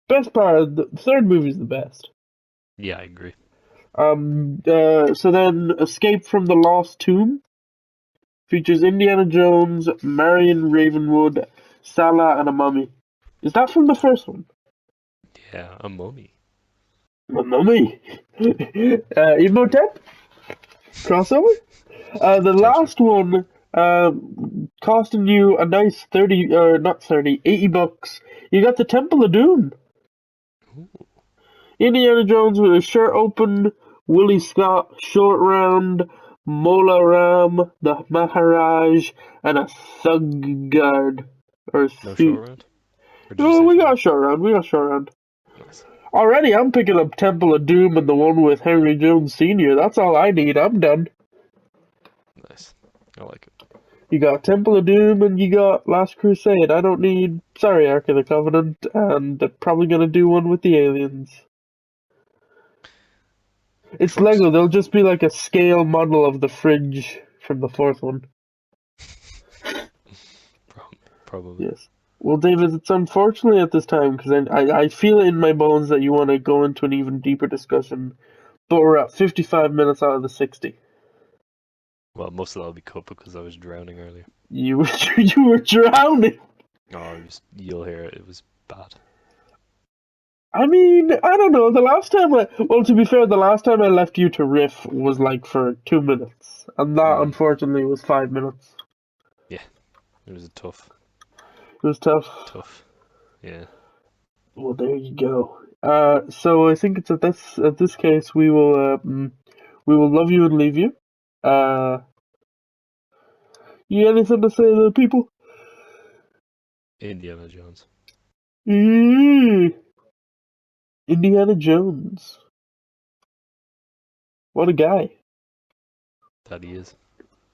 best part. The third movie's the best. Yeah, I agree. So then Escape from the Lost Tomb Features Indiana Jones, Marion Ravenwood, Salah, and a mummy. Is that from the first one? Yeah, a mummy. A mummy. Emotep? Crossover? The last one, costing you a nice 30, or not 30, 80 bucks. You got the Temple of Doom. Ooh, Indiana Jones with a shirt open, Willie Scott, Short Round, Mola Ram, the Maharaj, and a Thug Guard. Or no Thu- short round? Or did you No, say we short got a round? Short Round. We got a Short Round. Nice. Already, I'm picking up Temple of Doom and the one with Henry Jones Sr. That's all I need. I'm done. Nice. I like it. You got Temple of Doom and you got Last Crusade. I don't need, sorry, Ark of the Covenant, and they're probably gonna do one with the aliens. It's Trucks. Lego, they'll just be like a scale model of the fridge from the fourth one. Probably. Yes. Well, David, it's unfortunately at this time, because I feel it in my bones that you want to go into an even deeper discussion, but we're at 55 minutes out of the 60. Well, most of that will be cut because I was drowning earlier. You were, you were drowning! Oh, you'll hear it. It was bad. I mean, I don't know. Well, to be fair, the last time I left you to riff was like for 2 minutes, and that unfortunately was 5 minutes. Yeah, it was a tough. It was tough. Tough. Yeah. Well, there you go. So I think it's at this case we will love you and leave you. You anything to say to the people? Indiana Jones. Indiana Jones. What a guy. That he is.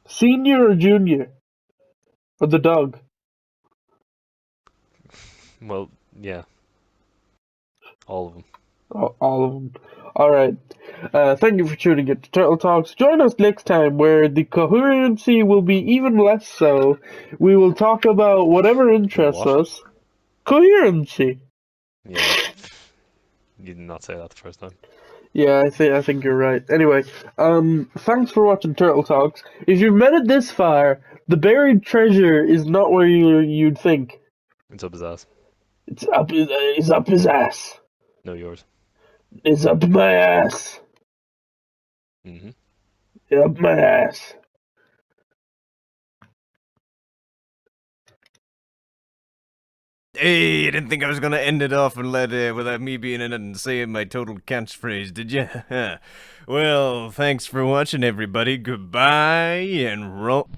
Senior or junior? Or the dog? Well, yeah. All of them. All of them. Alright. Thank you for tuning in to Turtle Talks. Join us next time where the coherency will be even less so. We will talk about whatever interests what? us. Coherency. Yeah. You did not say that the first time. Yeah, I think you're right. Anyway, thanks for watching Turtle Talks. If you've made it this far, the buried treasure is not where you'd think. It's up his ass. It's up his ass. No, yours. It's up my ass. Mm-hmm. Up my ass. Hey, I didn't think I was gonna end it off and without me being in it and saying my total catchphrase, did you? Well, thanks for watching, everybody. Goodbye and roll.